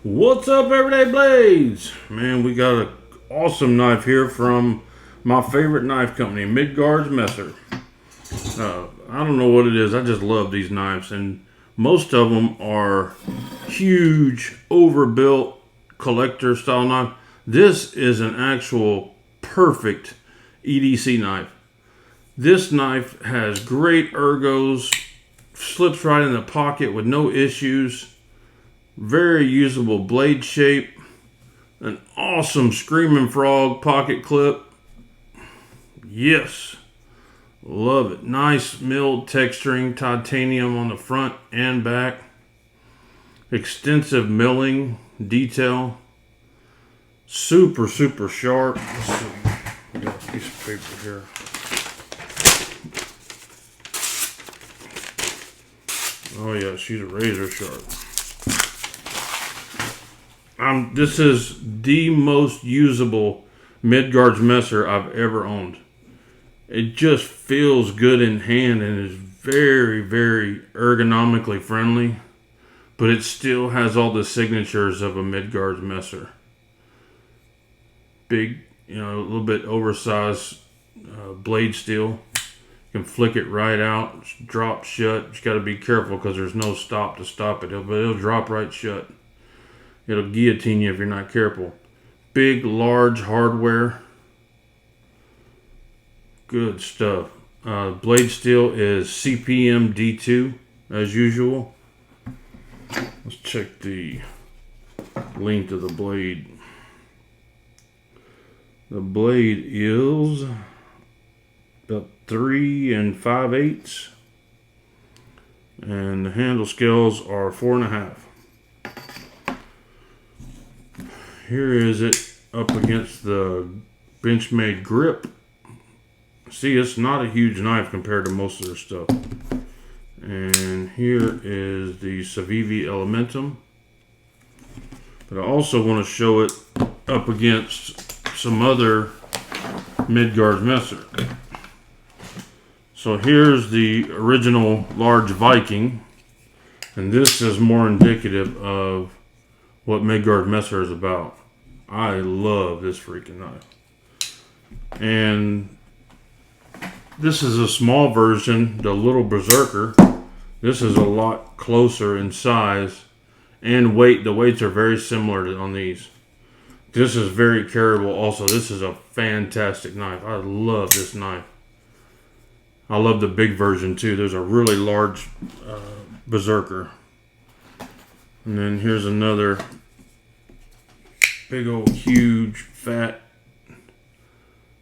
What's up, Everyday Blades? Man, we got an awesome knife here from my favorite knife company, Midgards-Messer. I don't know what it is. I just love these knives, and most of them are huge, overbuilt collector style knife. This is an actual perfect EDC knife. This knife has great ergos, slips right in the pocket with no issues. Very usable blade shape. An awesome Screaming Frog pocket clip. Yes. Love it. Nice milled texturing titanium on the front and back. Extensive milling detail. Super sharp. Let's see. I got a piece of paper here. Oh yeah, she's razor sharp. This is the most usable Midgards-Messer I've ever owned. It just feels good in hand and is very ergonomically friendly, but it still has all the signatures of a Midgards-Messer. Big, a little bit oversized blade steel. You can flick it right out, drop shut. You got to be careful because there's no stop to stop it, but it'll drop right shut. It'll guillotine you if you're not careful. Big, large hardware. Good stuff. Blade steel is CPM D2 as usual. Let's check the length of the blade. The blade is about 3 5/8, and the handle scales are 4 1/2. Here is it up against the Benchmade grip. See, it's not a huge knife compared to most of their stuff. And here is the Civivi Elementum. But I also want to show it up against some other Midgards-Messer. So here's the original large Viking. And this is more indicative of what Midgards-Messer is about. I love this freaking knife. And this is a small version, the little Berserker. This is a lot closer in size and weight. The weights are very similar on these. This is very carryable also. This is a fantastic knife. I love this knife. I love the big version too. There's a really large Berserker. And then here's another big old huge fat,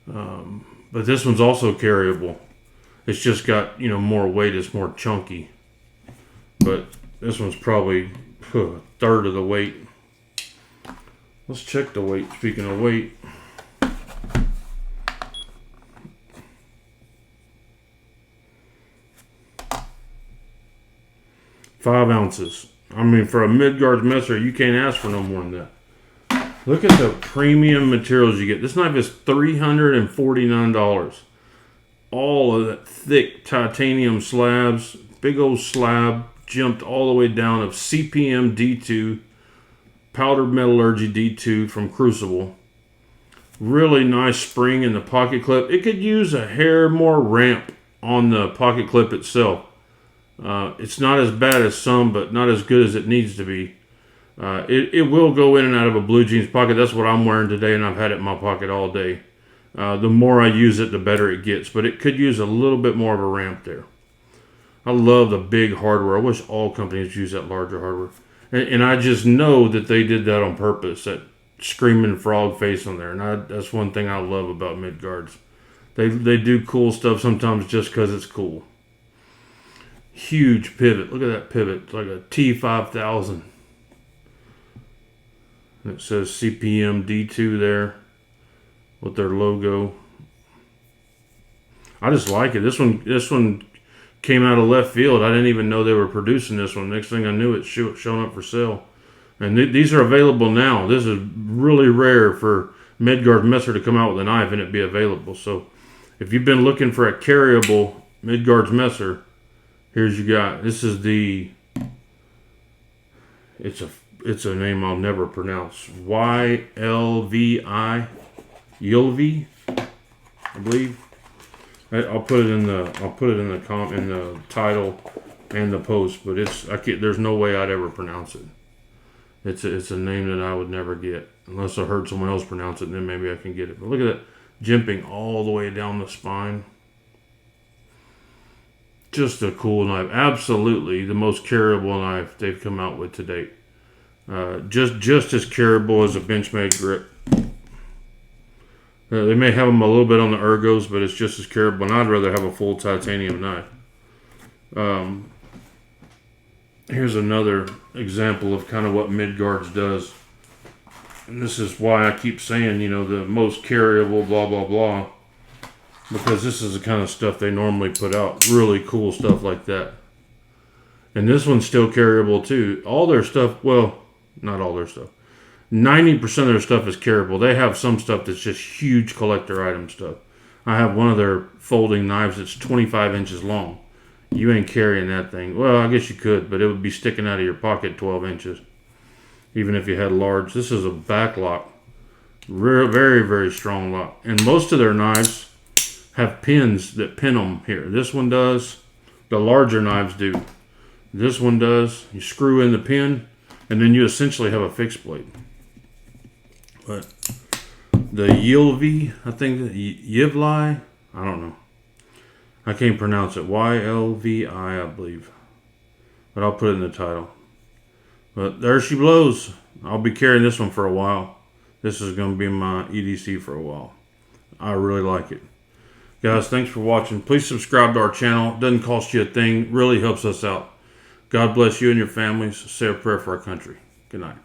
but this one's also carryable. It's just got more weight. It's more chunky, but this one's probably a third of the weight. Let's check the weight. Speaking of weight, five ounces. I mean, for a Midgards-Messer, you can't ask for no more than that. Look at the premium materials you get. This knife is $349. All of that thick titanium slabs, big old slab, jumped all the way down of CPM D2, powdered metallurgy D2 from Crucible. Really nice spring in the pocket clip. It could use a hair more ramp on the pocket clip itself. It's not as bad as some, but not as good as it needs to be. It will go in and out of a blue jeans pocket. That's what I'm wearing today, and I've had it in my pocket all day. The more I use it, the better it gets, but it could use a little bit more of a ramp there. I love the big hardware. I wish all companies use that larger hardware. And I just know that they did that on purpose, that Screaming Frog face on there. And that's one thing I love about Midgards. They do cool stuff sometimes just because it's cool. Huge pivot. Look at that pivot. It's like a T5000. It says CPM D2 there with their logo. I just like it. This one came out of left field. I didn't even know they were producing this one. Next thing I knew, it's showing up for sale. And these are available now. This is really rare for Midgards-Messer to come out with a knife and it be available. So if you've been looking for a carryable Midgards-Messer, here's you got. This is the. It's it's a name I'll never pronounce. YLVI, YLVI, I believe. I'll put it in the in the title and the post, but there's no way I'd ever pronounce it. It's a name that I would never get unless I heard someone else pronounce it, and then maybe I can get it. But look at that, jimping all the way down the spine. Just a cool knife. Absolutely the most carryable knife they've come out with to date. Just as carryable as a Benchmade grip. They may have them a little bit on the ergos, but it's just as carryable. And I'd rather have a full titanium knife. Here's another example of kind of what Midgards does. And this is why I keep saying, the most carryable, blah, blah, blah. Because this is the kind of stuff they normally put out. Really cool stuff like that. And this one's still carryable too. All their stuff, well, not all their stuff. 90% of their stuff is carryable. They have some stuff that's just huge collector item stuff. I have one of their folding knives that's 25 inches long. You ain't carrying that thing. Well, I guess you could, but it would be sticking out of your pocket 12 inches. Even if you had large. This is a back lock. Very, very strong lock. And most of their knives have pins that pin them here. This one does. The larger knives do. This one does. You screw in the pin, and then you essentially have a fixed blade. But the YLVI, I think, YLVI, I don't know. I can't pronounce it. YLVI, I believe. But I'll put it in the title. But there she blows. I'll be carrying this one for a while. This is going to be my EDC for a while. I really like it. Guys, thanks for watching. Please subscribe to our channel. It doesn't cost you a thing. Really helps us out. God bless you and your families. Say a prayer for our country. Good night.